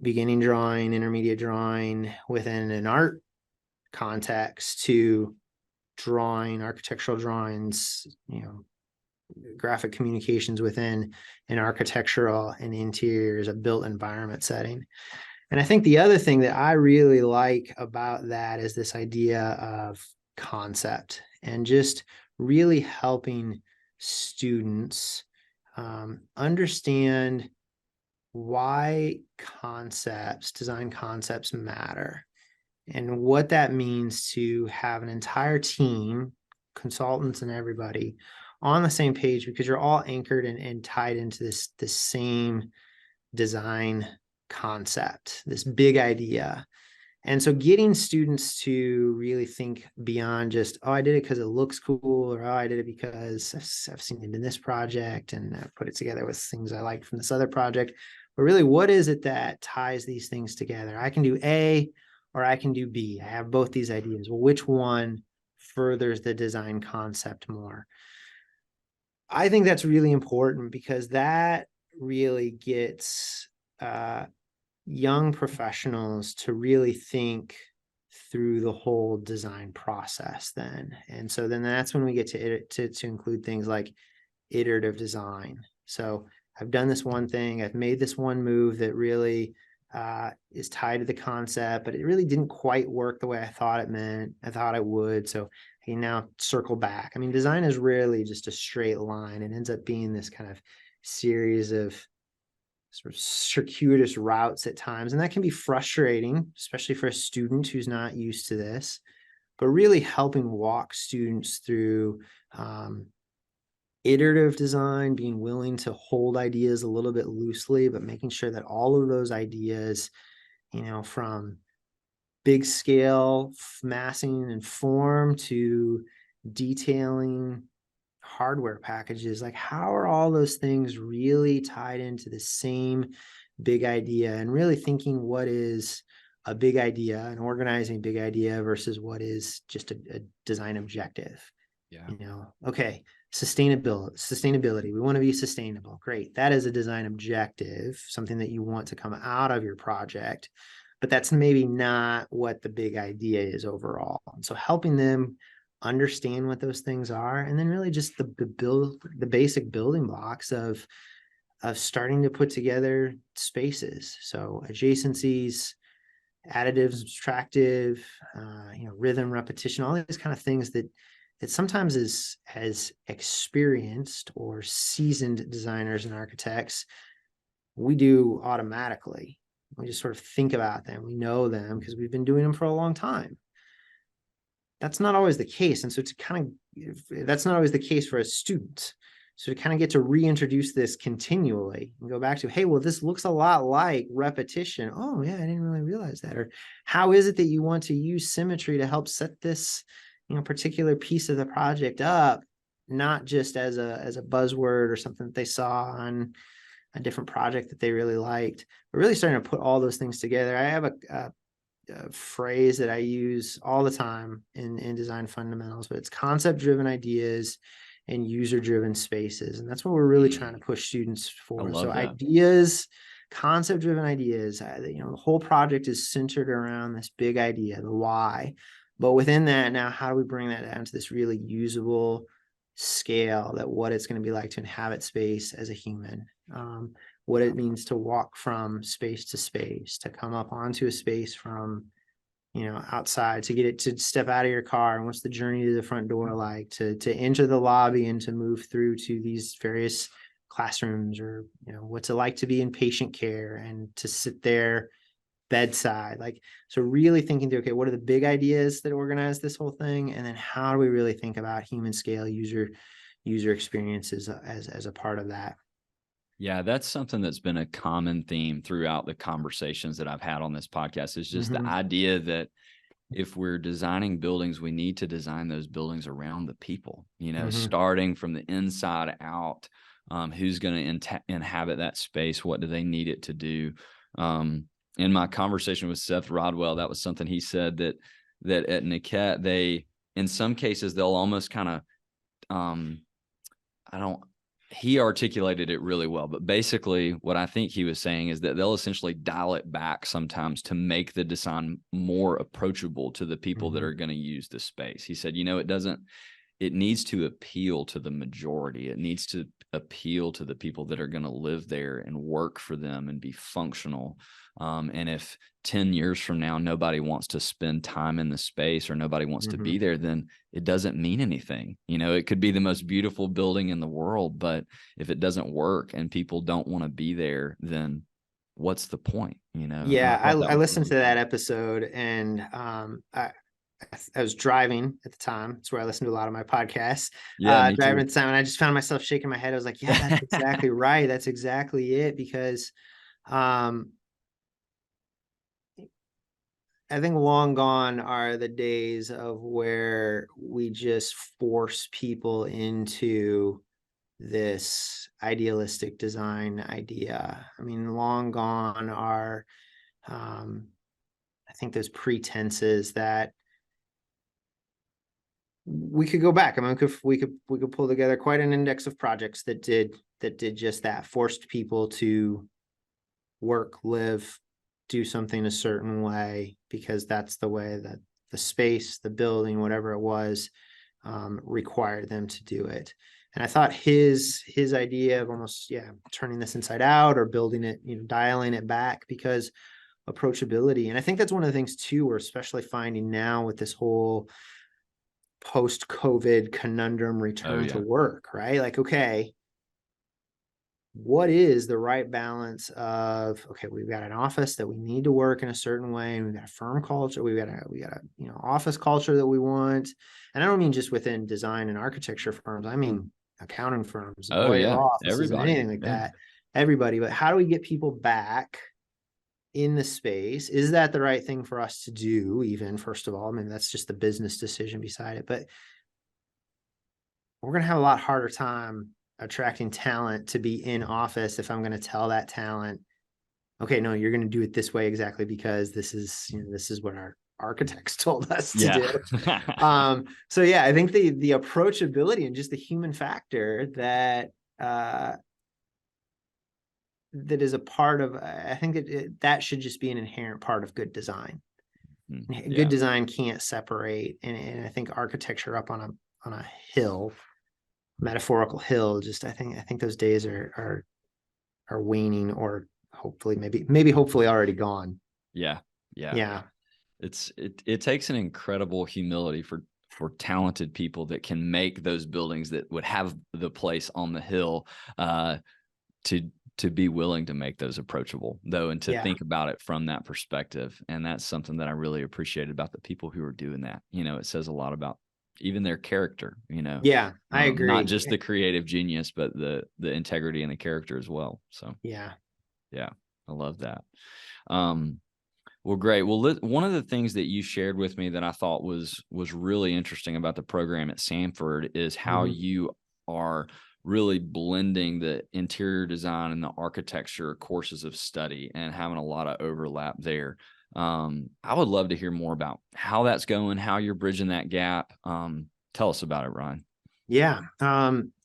beginning drawing, intermediate drawing within an art context to drawing, architectural drawings, graphic communications within an architectural and interiors, a built environment setting. And I think the other thing that I really like about that is this idea of concept and just really helping students understand why design concepts matter, and what that means to have an entire team, consultants and everybody on the same page, because you're all anchored and tied into this same design concept, this big idea. And so getting students to really think beyond just, oh, I did it because it looks cool, or oh, I did it because I've seen it in this project and I put it together with things I liked from this other project. But really, what is it that ties these things together? I can do A or I can do B. I have both these ideas. Well, which one furthers the design concept more? I think that's really important, because that really gets young professionals to really think through the whole design process then. And so then that's when we get to include things like iterative design. So I've done this one thing, I've made this one move that really is tied to the concept, but it really didn't quite work the way I thought it would. So I can now circle back. I mean, design is rarely just a straight line. It ends up being this kind of series of sort of circuitous routes at times. And that can be frustrating, especially for a student who's not used to this, but really helping walk students through iterative design, being willing to hold ideas a little bit loosely, but making sure that all of those ideas, from big scale massing and form to detailing hardware packages, like how are all those things really tied into the same big idea, and really thinking what is a big idea and organizing a big idea versus what is just a design objective. Yeah. Okay, sustainability. We want to be sustainable. Great. That is a design objective, something that you want to come out of your project, but that's maybe not what the big idea is overall. And so helping them understand what those things are, and then really just the basic building blocks of starting to put together spaces. So adjacencies, additives, subtractive, rhythm, repetition, all these kind of things that sometimes as experienced or seasoned designers and architects, we do automatically. We just sort of think about them. We know them because we've been doing them for a long time. That's not always the case. And so that's not always the case for a student. So to kind of get to reintroduce this continually and go back to, hey, well, this looks a lot like repetition. Oh yeah, I didn't really realize that. Or how is it that you want to use symmetry to help set this, particular piece of the project up, not just as a buzzword or something that they saw on a different project that they really liked, but really starting to put all those things together. I have a phrase that I use all the time in design fundamentals, but it's concept-driven ideas and user-driven spaces. And that's what we're really trying to push students for. So ideas, concept-driven ideas, the whole project is centered around this big idea, the why. But within that, now, how do we bring that down to this really usable scale, that what it's going to be like to inhabit space as a human, what it means to walk from space to space, to come up onto a space from, outside, to get it to step out of your car, and what's the journey to the front door like, to enter the lobby and to move through to these various classrooms, or, what's it like to be in patient care and to sit there bedside. Like, so really thinking through, okay, what are the big ideas that organize this whole thing? And then how do we really think about human scale user experiences as a part of that? Yeah, that's something that's been a common theme throughout the conversations that I've had on this podcast, is just the idea that if we're designing buildings, we need to design those buildings around the people, starting from the inside out. Who's going to inhabit that space? What do they need it to do? In my conversation with Seth Rodwell, that was something he said, that at NCARB, they, in some cases, they'll almost kind of, he articulated it really well, but basically what I think he was saying is that they'll essentially dial it back sometimes to make the design more approachable to the people that are going to use the space. He said, it needs to appeal to the majority. It needs to appeal to the people that are going to live there and work for them and be functional. And if 10 years from now, nobody wants to spend time in the space, or nobody wants to be there, then it doesn't mean anything. It could be the most beautiful building in the world, but if it doesnn't work and people don't want to be there, then what's the point? Yeah, I listened to that episode, and I was driving at the time. It's where I listened to a lot of my podcasts. Yeah, driving at the time, and I just found myself shaking my head. I was like, yeah, that's exactly right. That's exactly it. Because I think long gone are the days of where we just force people into this idealistic design idea. I mean, long gone are, I think, those pretenses that we could go back. I mean, we could pull together quite an index of projects that did just that, forced people to work, live, do something a certain way, because that's the way that the space, the building, whatever it was, required them to do it. And I thought his idea of almost, turning this inside out, or building it, dialing it back, because approachability. And I think that's one of the things too, we're especially finding now with this whole post-COVID conundrum, return to work, right? Like, okay, what is the right balance of, okay, we've got an office that we need to work in a certain way, and we've got a firm culture, we got a office culture that we want. And I don't mean just within design and architecture firms, I mean accounting firms, lawyer offices, and anything like that, everybody. But how do we get people back in the space? Is that the right thing for us to do? Even, first of all, I mean, that's just the business decision beside it, but we're going to have a lot harder time attracting talent to be in office if I'm going to tell that talent, okay, no, you're going to do it this way exactly because this is what our architects told us to do. So yeah, I think the approachability and just the human factor that that is a part of, I think that should just be an inherent part of good design. Good design can't separate, and I think architecture up on a hill, metaphorical hill, just I think those days are waning, or hopefully already gone. Yeah. It takes an incredible humility for talented people that can make those buildings that would have the place on the hill, to be willing to make those approachable, though, and to think about it from that perspective. And that's something that I really appreciated about the people who are doing that. It says a lot about even their character, Yeah, I agree. Not just the creative genius, but the integrity and the character as well. So yeah, I love that. Well, great. Well, one of the things that you shared with me that I thought was really interesting about the program at Samford is how you are really blending the interior design and the architecture courses of study and having a lot of overlap there. I would love to hear more about how that's going, how you're bridging that gap. Tell us about it, Ryan. Yeah.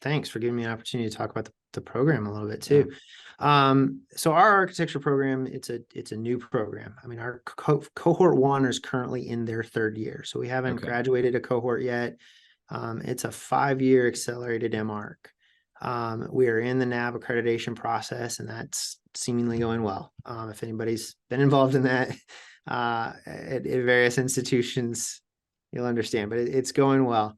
Thanks for giving me an opportunity to talk about the program a little bit too. So our architecture program, it's a new program. I mean, our cohort 1 is currently in their 3rd year. So we haven't graduated a cohort yet. It's a 5-year accelerated MArch. We are in the NAB accreditation process, and that's seemingly going well. If anybody's been involved in that at various institutions, you'll understand, but it's going well.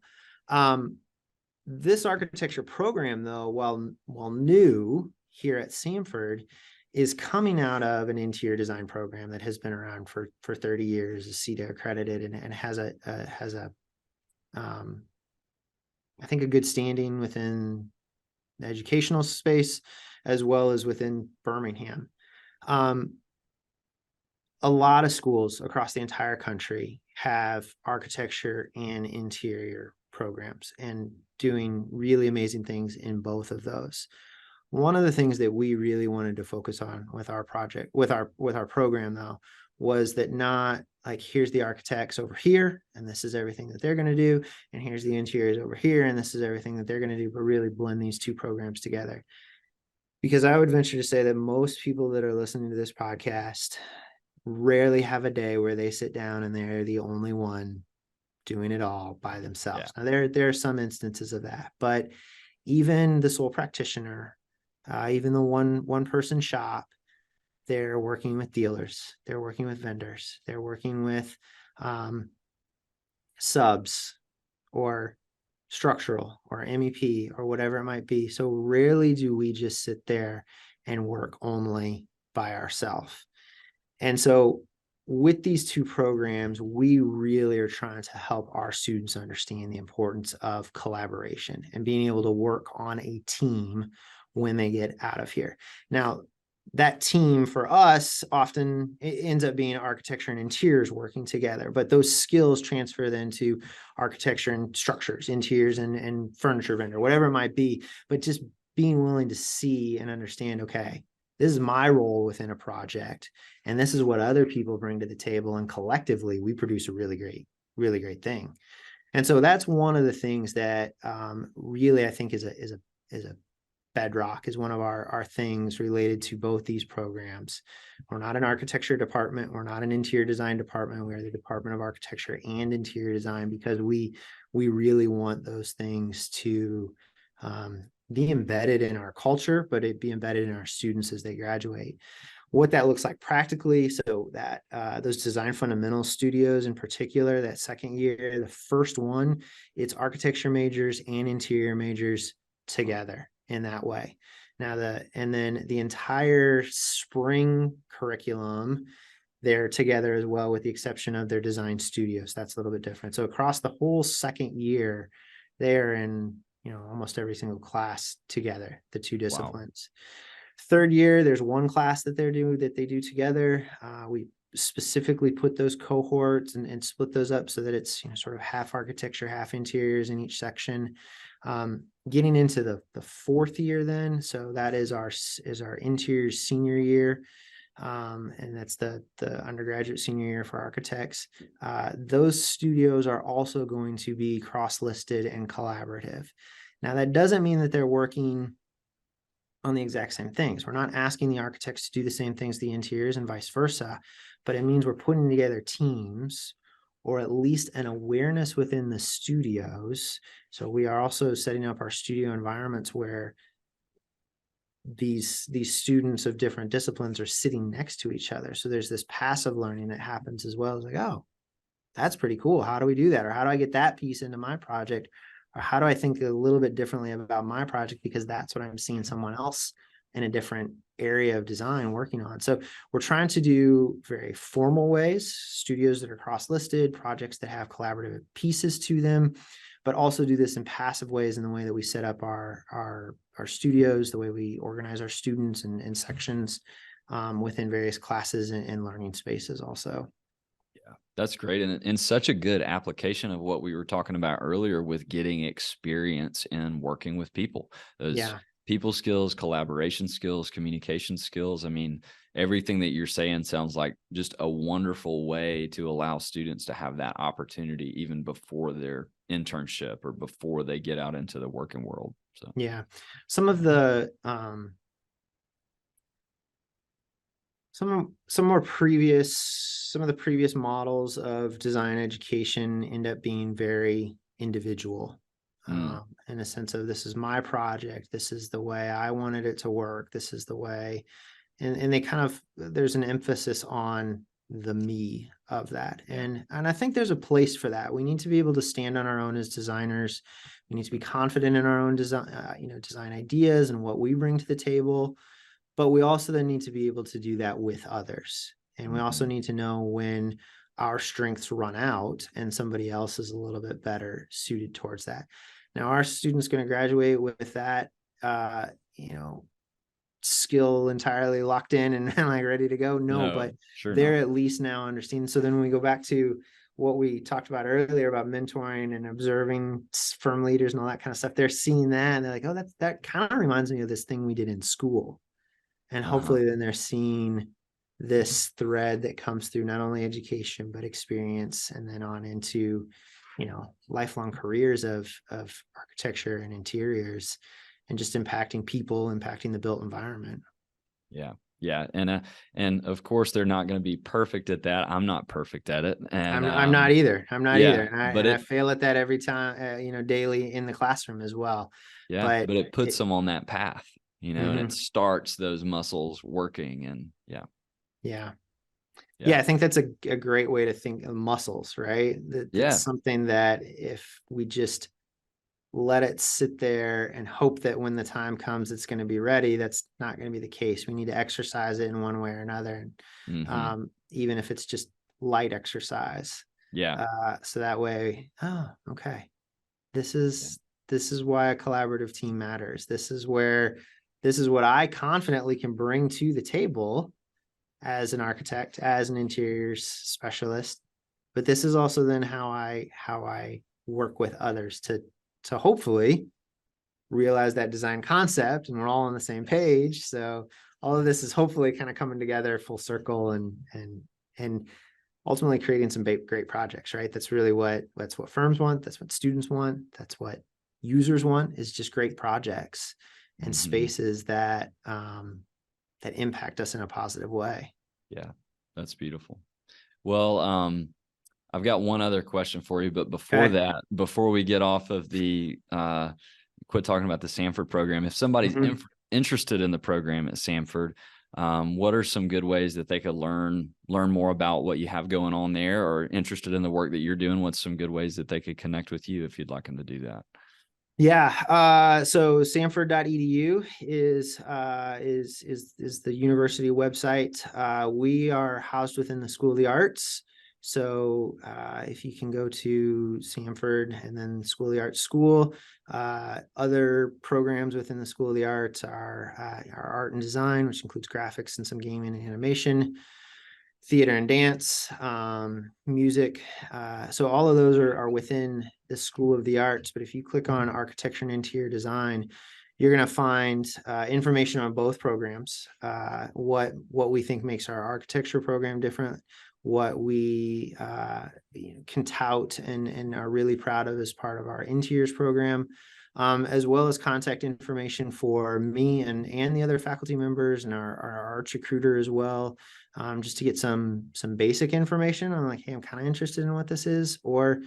This architecture program, though, while new here at Samford, is coming out of an interior design program that has been around for 30 years, is CETA accredited, and has I think a good standing within the educational space, as well as within Birmingham. A lot of schools across the entire country have architecture and interior programs and doing really amazing things in both of those. One of the things that we really wanted to focus on with our project, with our program though, was that not like, here's the architects over here, and this is everything that they're going to do, and here's the interiors over here, and this is everything that they're going to do, but really blend these two programs together. Because I would venture to say that most people that are listening to this podcast rarely have a day where they sit down and they're the only one doing it all by themselves. Yeah. Now, there are some instances of that, but even the sole practitioner, even the one person shop, they're working with dealers, they're working with vendors, they're working with subs or structural or MEP or whatever it might be. So rarely do we just sit there and work only by ourselves. And so with these two programs, we really are trying to help our students understand the importance of collaboration and being able to work on a team when they get out of here. Now, that team for us often ends up being architecture and interiors working together, but those skills transfer then to architecture and structures, interiors and furniture vendor, whatever it might be. But just being willing to see and understand, okay, this is my role within a project, and this is what other people bring to the table, and collectively we produce a really great thing. And so that's one of the things that really I think is a bedrock, is one of our things related to both these programs. We're not an architecture department, we're not an interior design department, we're the Department of Architecture and Interior Design, because we really want those things to be embedded in our culture, but it be embedded in our students as they graduate. What that looks like practically, so that those design fundamentals studios in particular, that second year, the first one, it's architecture majors and interior majors together in that way. Now and then the entire spring curriculum, they're together as well, with the exception of their design studios. That's a little bit different. So across the whole second year, they're in almost every single class together, the two disciplines. Wow. Third year, there's one class that they do together. We specifically put those cohorts and split those up so that it's sort of half architecture, half interiors in each section. Getting into the fourth year then, so that is our interior senior year. And that's the undergraduate senior year for architects. Those studios are also going to be cross-listed and collaborative. Now, that doesn't mean that they're working on the exact same things. We're not asking the architects to do the same things the interiors and vice versa, but it means we're putting together teams, or at least an awareness within the studios. So we are also setting up our studio environments where these students of different disciplines are sitting next to each other. So there's this passive learning that happens as well. It's like, oh, that's pretty cool. How do we do that? Or how do I get that piece into my project? Or how do I think a little bit differently about my project, because that's what I'm seeing someone else in a different area of design working on. So we're trying to do very formal ways, studios that are cross-listed, projects that have collaborative pieces to them, but also do this in passive ways in the way that we set up our studios, the way we organize our students and sections within various classes and learning spaces also. Yeah, that's great. And such a good application of what we were talking about earlier with getting experience in working with people. Those people skills, collaboration skills, communication skills. I mean, everything that you're saying sounds like just a wonderful way to allow students to have that opportunity even before their internship or before they get out into the working world. So yeah, some of the previous models of design education end up being very individual, in a sense of, this is my project, this is the way I wanted it to work, this is the way, and they kind of, there's an emphasis on the me of that. And I think there's a place for that. We need to be able to stand on our own as designers. We need to be confident in our own design, design ideas and what we bring to the table. But we also then need to be able to do that with others. And we also need to know when our strengths run out and somebody else is a little bit better suited towards that. Now, our student's going to graduate with that you know, skill entirely locked in and like ready to go. No, but sure they're not. at least now understanding. So then when we go back to what we talked about earlier about mentoring and observing firm leaders and all that kind of stuff, they're seeing that and they're like, oh, that kind of reminds me of this thing we did in school. And hopefully then they're seeing this thread that comes through not only education, but experience, and then on into, you know, lifelong careers of architecture and interiors, and just impacting people, impacting the built environment. Yeah. Yeah. And of course they're not going to be perfect at that. I'm not perfect at it. And I'm not either. I'm not either. yeah, And I, but and I it, fail at that every time, you know, daily in the classroom as well. yeah, But but it puts it, them on that path, you know, and it starts those muscles working. And yeah. yeah. Yeah. Yeah, I think that's a great way to think of muscles, right? That's Yeah. something that if we just let it sit there and hope that when the time comes, it's going to be ready, that's not going to be the case. We need to exercise it in one way or another. And even if it's just light exercise. Yeah. So that way, oh, okay. This Yeah. is why a collaborative team matters. This is what I confidently can bring to the table as an architect, as an interiors specialist. But this is also then how I work with others to hopefully realize that design concept, and we're all on the same page. So all of this is hopefully kind of coming together full circle, and ultimately creating some great projects, right? That's what firms want. That's what students want. That's what users want, is just great projects and spaces that that impact us in a positive way. Yeah. That's beautiful. Well, I've got one other question for you, but before Okay. that, before we get off of the quit talking about the Samford program, if somebody's interested in the program at Samford, what are some good ways that they could learn more about what you have going on there, or interested in the work that you're doing? What's some good ways that they could connect with you if you'd like them to do that? Yeah. So samford.edu is the university website. We are housed within the School of the Arts. So if you can go to Samford and then School of the Arts School, other programs within the School of the Arts are art and design, which includes graphics and some gaming and animation, theater and dance, music. So all of those are within the School of the Arts. But if you click on architecture and interior design, you're going to find information on both programs, what we think makes our architecture program different, what we can tout and are really proud of as part of our interiors program, as well as contact information for me and the other faculty members and our arts recruiter as well, just to get some basic information. I'm like, hey, I'm kind of interested in what this is, or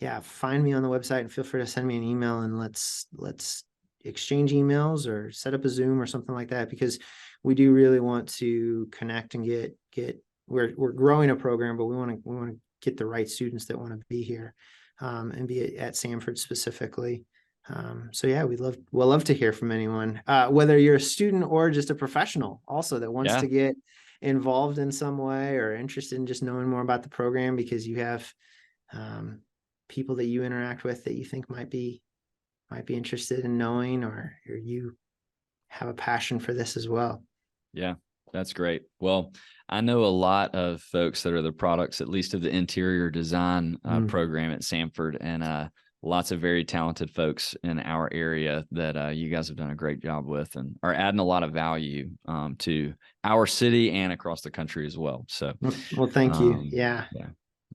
yeah, find me on the website and feel free to send me an email, and let's exchange emails or set up a Zoom or something like that, because we do really want to connect and get we're growing a program, but we want to get the right students that want to be here, and be at Samford specifically. So yeah, we'll love to hear from anyone, whether you're a student or just a professional also that wants to get involved in some way or interested in just knowing more about the program, because you have people that you interact with that you think might be interested in knowing, or you have a passion for this as well. Yeah, that's great. Well, I know a lot of folks that are the products, at least of the interior design program at Samford, and lots of very talented folks in our area that you guys have done a great job with and are adding a lot of value to our city and across the country as well. So, well, thank you. Yeah.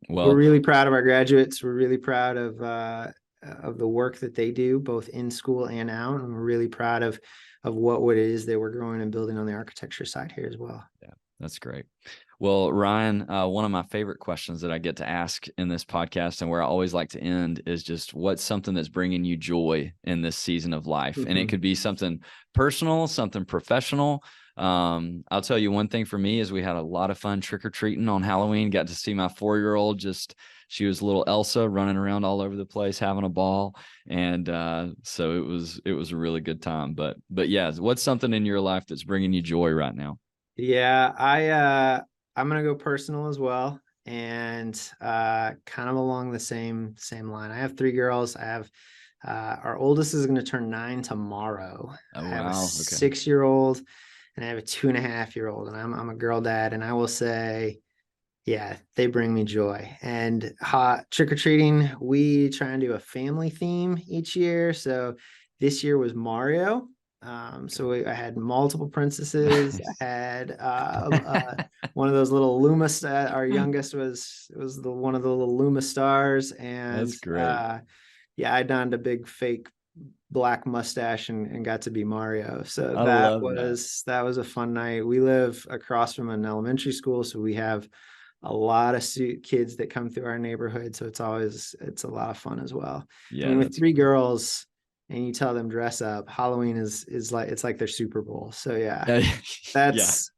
Well, we're really proud of our graduates. We're really proud of the work that they do both in school and out, and we're really proud of what it is that we're growing and building on the architecture side here as well. Yeah, that's great. Well, Ryan, one of my favorite questions that I get to ask in this podcast, and where I always like to end, is just what's something that's bringing you joy in this season of life? And it could be something personal, something professional. I'll tell you one thing for me is we had a lot of fun trick-or-treating on Halloween. Got to see my 4-year-old, she was little Elsa running around all over the place, having a ball. And so it was a really good time. But yeah, what's something in your life that's bringing you joy right now? Yeah, I'm gonna go personal as well, and kind of along the same line. I have 3 girls. I have Our oldest is going to turn 9 tomorrow. Oh, I have a wow. Okay. 6-year-old and I have a 2.5-year-old, and I'm a girl dad, and I will say, yeah, they bring me joy. And trick or treating, we try and do a family theme each year. So this year was Mario. I had multiple princesses. I had one of those little Luma. Our youngest was one of the little Luma stars, and That's great. yeah, I donned a big fake black mustache and got to be Mario. So I love that. that was a fun night. We live across from an elementary school, so we have a lot of kids that come through our neighborhood. So it's a lot of fun as well. I Yeah, mean, with that's 3 great. girls and you tell them dress up, Halloween is like it's like their Super Bowl. So yeah, Yeah. that's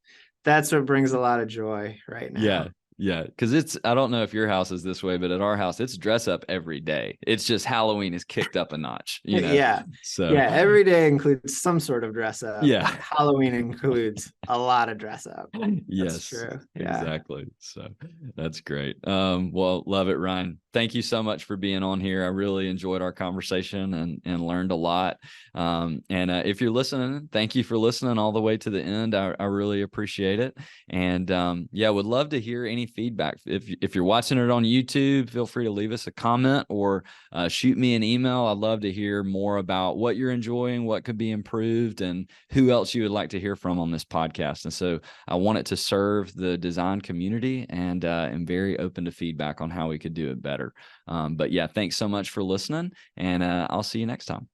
that's what brings a lot of joy right Yeah. now. Yeah. Because I don't know if your house is this way, but at our house, it's dress up every day. It's just Halloween is kicked up a notch, you know? Yeah. So, Yeah. Every day includes some sort of dress up. yeah. Halloween includes a lot of dress up. That's Yes, true. Yeah. exactly. So that's great. Well, love it, Ryan. Thank you so much for being on here. I really enjoyed our conversation and learned a lot. If you're listening, thank you for listening all the way to the end. I really appreciate it. And yeah, would love to hear any feedback. If you're watching it on YouTube, feel free to leave us a comment or shoot me an email. I'd love to hear more about what you're enjoying, what could be improved, and who else you would like to hear from on this podcast. And so I want it to serve the design community, and am very open to feedback on how we could do it better. But yeah, thanks so much for listening, and I'll see you next time.